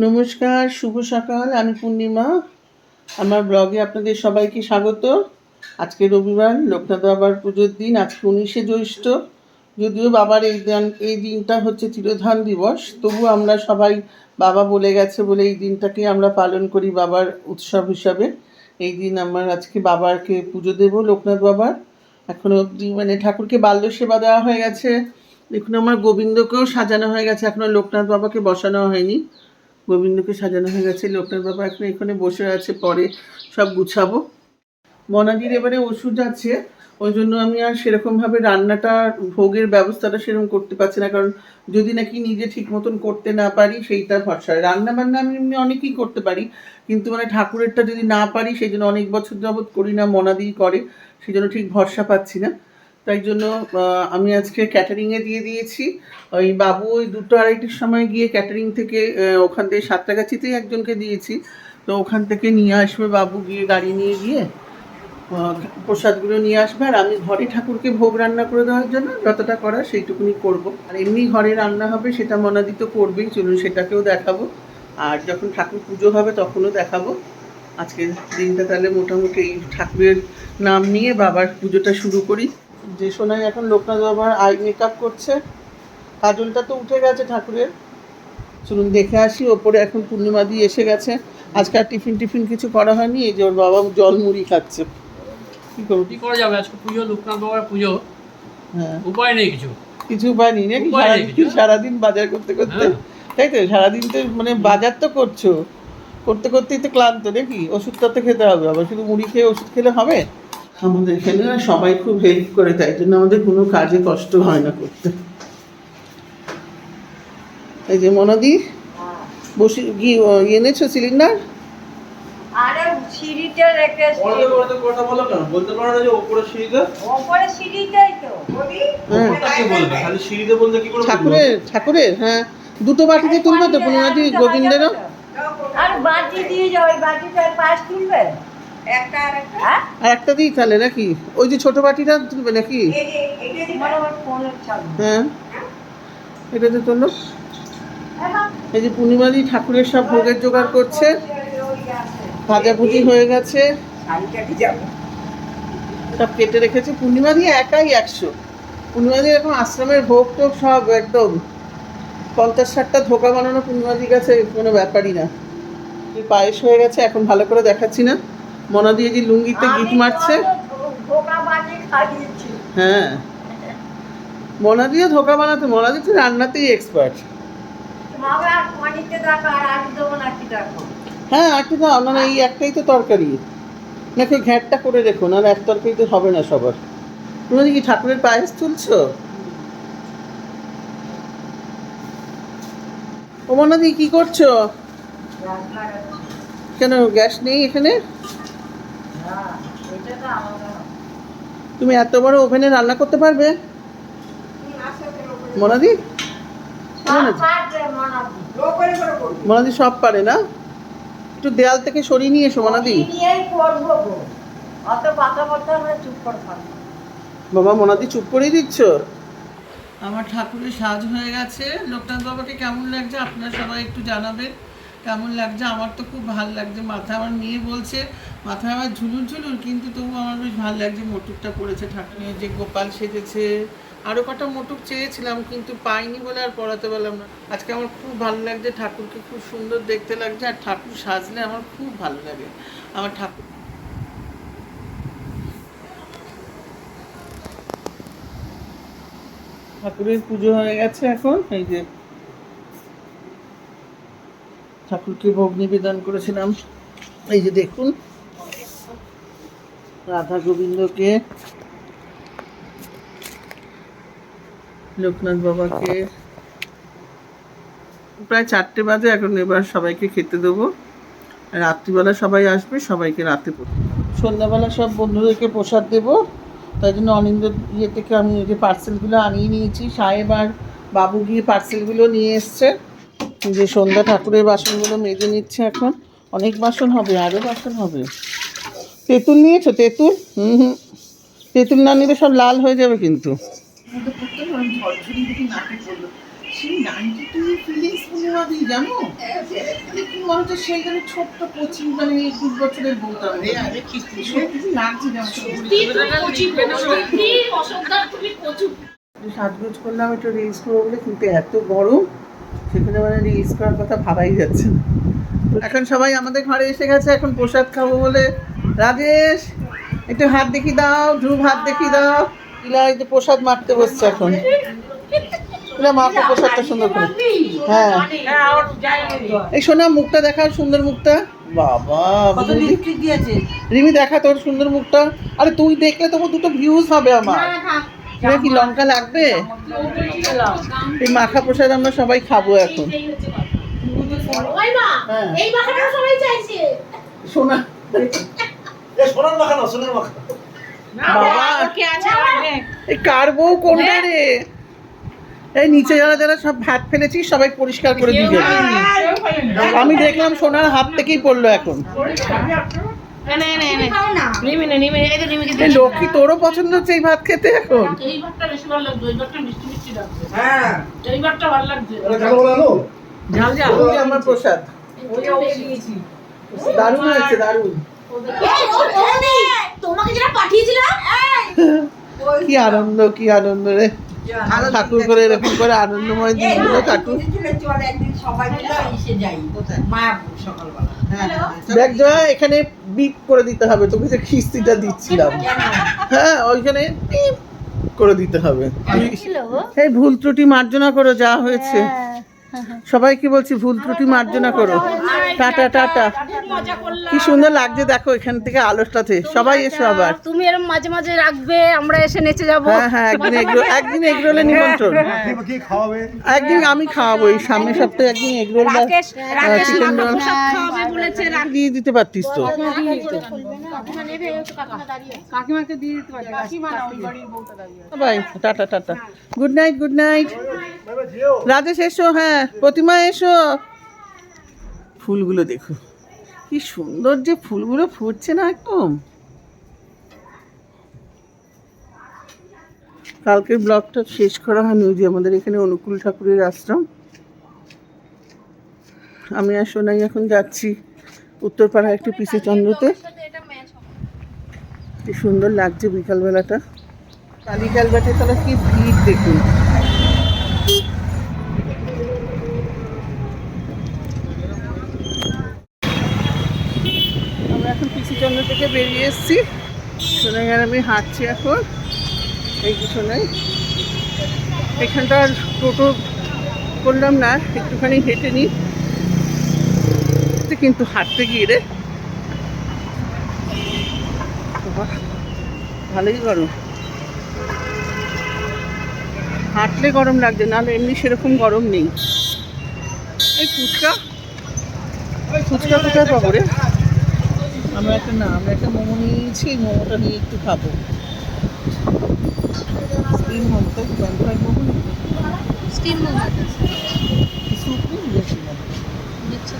নমস্কার, শুভ সকাল। আমি পূর্ণিমা। আমার ব্লগে আপনাদের সবাইকে স্বাগত। আজকে রবিবার, লোকনাথ বাবার পুজোর দিন। আজকে 19শে জ্যৈষ্ঠ। যদিও বাবার এই দিনটা হচ্ছে তিরোধান দিবস, তবু আমরা সবাই বাবা বলে গেছে বলে এই দিনটাকে আমরা পালন করি বাবার উৎসব হিসাবে। এই দিন আমার আজকে বাবাকে পুজো দেব, লোকনাথ বাবার। এখনও অবধি ঠাকুরকে বাল্য সেবা দেওয়া হয়ে গেছে। দেখুন আমার গোবিন্দকেও সাজানো হয়ে গেছে, এখনও লোকনাথ বাবাকে বসানো হয়নি। গোবিন্দকে সাজানো হয়ে গেছে, লোকনাথ বাবা এখন এখানে বসে আছে, পরে সব গুছাবো। মনাদির এবারে ওষুধ আছে, ওই জন্য আমি আর সেরকমভাবে রান্নাটা ভোগের ব্যবস্থাটা সেরকম করতে পারছি না, কারণ যদি নাকি নিজে ঠিক মতন করতে না পারি সেইটা ভরসা। রান্না বান্না আমি এমনি অনেকই করতে পারি, কিন্তু ঠাকুরেরটা যদি না পারি সেই জন্য অনেক বছর যাবৎ করি না, মনাদিই করে, সেই জন্য ঠিক ভরসা পাচ্ছি না। তাই জন্য আমি আজকে ক্যাটারিংয়ে দিয়ে দিয়েছি। ওই বাবু ওই 2-2:30টার সময় গিয়ে ক্যাটারিং থেকে ওখান থেকে সাঁতরাগাছিতেই একজনকে দিয়েছি, তো ওখান থেকে নিয়ে আসবে বাবু, গিয়ে গাড়ি নিয়ে গিয়ে প্রসাদগুলো নিয়ে আসবে। আর আমি ঘরে ঠাকুরকে ভোগ রান্না করে দেওয়ার জন্য যতটা করার সেইটুকুনি করব। আর এমনি ঘরে রান্না হবে সেটা মনাদি তো করবেই, চলুন সেটাকেও দেখাবো। আর যখন ঠাকুর পুজো হবে তখনও দেখাবো। আজকের দিনটা তাহলে মোটামুটি এই ঠাকুরের নাম নিয়ে বাবার পুজোটা শুরু করি। যে সোনাই এখন লোকনাথ বাবার আই মেকআপ করছে, কাজলটা তো উঠে গেছে ঠাকুরের। চলুন দেখে আসি। ওপরে এখন পূর্ণিমা দিয়ে এসে গেছে। আজকে আর টিফিন কিছু করা হয়নি, এই যে ওর বাবা জল মুড়ি খাচ্ছে। কি করবো, কি করা যাবে, আজকে পুজো, লোকনাথ বাবার পুজো। হ্যাঁ, উপায় নেই, কিছু উপায় নেই নাকি? সারাদিন বাজার করতে করতে, তাই তো? সারাদিন তো বাজার তো করছো, করতে করতেই তো ক্লান্ত নাকি? ওষুধটা তো খেতে হবে, আবার শুধু মুড়ি খেয়ে ওষুধ খেলে হবে? আমাদের এখানে না সবাই খুব হেল্প করে, তাই জন্য আমাদের কোনো কাজে কষ্ট হয় না করতে। এই যে মনাদি বসে কি এনেছো সিলিন্ডার? আরে সিঁড়িতে রেখেছি। কথা বলো না, বলতে পারো না যে উপরে সিঁড়িতে? উপরে সিঁড়িটাই তো বলি। কি বলবে, খালি সিঁড়িতে বলতে কি করে? ঠাকুরের হ্যাঁ, দুটো বাটিতে তুলবে তো পূর্ণিমাদি, গোবিন্দেরও। আর বাটি দিয়ে যাও, ওই বাটিটার পাশ তুলবে একটা আর একটা। আর একটা দিই তাহলে নাকি? ওই যে ছোট বাটিটা তুলবে নাকি? হ্যাঁ, এটাতে তোলো। এই যে পূর্ণিমাদি ঠাকুরের সব ভোগের জোগাড় করছে, ভাজাভুজি হয়ে গেছে, সব কেটে রেখেছে। পূর্ণিমাদি একাই 100। পূর্ণিমাদি এরকম আশ্রমের ভোগ টোগ সব একদম 50-60টা ধোকা বানানো পূর্ণিমাদির কাছে কোনো ব্যাপারই না। পায়েস হয়ে গেছে, এখন ভালো করে দেখাচ্ছি না। মনাদি যে লুঙ্গিতে গিট মারছে। হ্যাঁ, মনাদিও ধোকা বানাতে, মনাদি তো রান্নাতেই এক্সপার্ট। হ্যাঁ, আটু দাও না, এই একটাই তো তরকারি নাকি? ঘ্যাটটা করে রেখো, না এক তরকারি তো হবে না সবার। তুমি কি ঠাকুরের পায়েস তুলছো? ও মনাদি কি করছো? কেন গ্যাস নেই এখানে? তুমি এত বড় ওভেনে রান্না করতে পারবে মনাদি? মনাদি সব পারে না? একটু দেয়াল থেকে সরিয়ে নিয়ে এসো মনাদি। বাবা মনাদি চুপ করেই দিচ্ছ। আমার ঠাকুরের সাজ হয়ে গেছে। লোকনাথ বাবাকে কেমন লাগছে আপনারা সবাই একটু জানাবেন কেমন লাগছে। আমার তো খুব ভালো লাগছে। মাথা, আমার মেয়ে বলছে মাথায় আমার ঝুলুর, কিন্তু তবু আমার বেশ ভালো লাগছে। মোটুকটা পড়েছে ঠাকুরের, যে গোপাল সেজেছে। আরও কটা মোটুক চেয়েছিলাম কিন্তু পাইনি বলে আর পড়াতে পারলাম না। আজকে আমার খুব ভালো লাগছে, ঠাকুরকে খুব সুন্দর দেখতে লাগছে। আর ঠাকুর সাজলে আমার খুব ভালো লাগে। আমার ঠাকুরের পুজো হয়ে গেছে। এখন এই যে ঠাকুরকে ভোগ নিবেদন করেছিলাম। এই যে দেখুন, রাধা গোবিন্দকে, লোকনাথ বাবাকে। প্রায় 4টে বাজে এখন। এবার সবাইকে খেতে দেবো। রাত্রিবেলা সবাই আসবে, সবাইকে রাতে সন্ধ্যাবেলা সব বন্ধুদেরকে প্রসাদ দেবো। তাই জন্য অনিন্দ থেকে আমি যে পার্সেলগুলো আনিয়ে নিয়েছি। সাহেব আর বাবু গিয়ে পার্সেলগুলো নিয়ে এসছে। যে সন্ধ্যা ঠাকুরের বাসনগুলো মেজে নিচ্ছে এখন। অনেক বাসন হবে, আরও বাসন হবে। তেঁতুল নিয়েছো? তেঁতুল? তেঁতুল না নিলে সব লাল হয়ে যাবে কিন্তু। কুমা দিই জানো, কুমা হচ্ছে সেইখানে ছোট্ট কচি মানে 21 বছরের বউটা সত্যি লাগছে সাজগোজ করলাম একটু রিলস করবো বলে, কিন্তু এত গরম সেখানে মানে রিলস করার কথা ভাবাই যাচ্ছে না। এখন সবাই আমাদের ঘরে এসে গেছে, এখন প্রসাদ খাবো বলে। রাজেশ একটু হাত দেখি দাও, ধ্রুব হাত দেখি দাও। ইলা এই যে প্রসাদ মারতে বসছে এখন। ইলা মাকে প্রসাদটা সুন্দর করে। হ্যাঁ এই শোনা মুখটা দেখা, সুন্দর মুখটা। বাবা রিমি দেখা তোর সুন্দর মুখটা। আরে তুই দেখলে তবু দুটো ভিউজ হবে আমার। এটা কি লঙ্কা লাগবে? এই মাখা প্রসাদ আমরা সবাই খাবো এখন। সোনা বাবা এই কার বউ কোনটা রে? এই নিচে যারা যারা সব ভাত ফেলেছিস সবাই পরিষ্কার করে দিয়ে যাবি। আমি দেখলাম সোনার হাত থেকেই পড়লো এখন। লক্ষ্মী তোরও পছন্দ হচ্ছে এই ভাত খেতে এখন? আমার প্রসাদ দারুণ হয়েছে, দারুণ। তোমাকে যেটা পাঠিয়েছিলাম কি আনন্দ, কি আনন্দ রে। ঠাকুর করে এরকম করে আনন্দময় দিনগুলো কাটুক। দেখ জয়া, এখানে বিপ করে দিতে হবে তোকে, যে খিস্তিটা দিচ্ছিলাম। হ্যাঁ ওইখানে বিপ করে দিতে হবে। এই ভুল ত্রুটি মার্জনা করো, যা হয়েছে সবাইকে বলছি ভুল ত্রুটি মার্জনা করো। Tata tata. কি সুন্দর লাগছে দেখো এখান থেকে আলোটাতে। সবাই এসো আবার। তুমি এরকম মাঝে মাঝে রাখবে, আমরা এসে নেচে যাবো। হ্যাঁ হ্যাঁ একদিন এগরোলে নিমন্ত্রণ। একদিন আমি খাওয়াবো, এই সামনের সপ্তাহে একদিন এগরোল বা চিকেন রোল দিয়ে দিতে পারতিস তো। কাকিমাকে দিয়ে দিতে পারবে। বাই টাটা টাটা। Good night, good night. Rajesh এসো, হ্যাঁ প্রতিমা এসো। ফুলগুলো দেখো কি সুন্দর, যে ফুলগুলো ফুটছে না একদম। কালকের ব্লগটা শেষ করা হয়নি, যে আমাদের এখানে অনুকূল ঠাকুরের আশ্রম। আমি আর সোনাই এখন যাচ্ছি উত্তরপাড়া একটু পিসে চন্দ্রতে। কি সুন্দর লাগছে বিকালবেলাটা। কালীকালবাটে তারা কি ভিড় দেখুন। আমরা এখন পিসিচন্দ্র থেকে বেরিয়ে এসেছি। সোনাই আর আমি হাঁটছি এখন। এই কি সোনাই, এখানটা আর টোটো করলাম না, একটুখানি হেঁটে নিই। কিন্তু হাঁটতে গিয়ে রে ভালোই গরম। হাঁটলে গরম লাগছে, নাহলে এমনি সেরকম গরম নেই। এই ফুচকা ফুচকা কোথায় পাবো রে? আমরা একটা মোমো নিয়েছি, মোমোটা নিয়ে একটু খাবো। স্টিম মোমো, তাই pan momo, steam momo soup নিয়ে বেশি দিচ্ছে।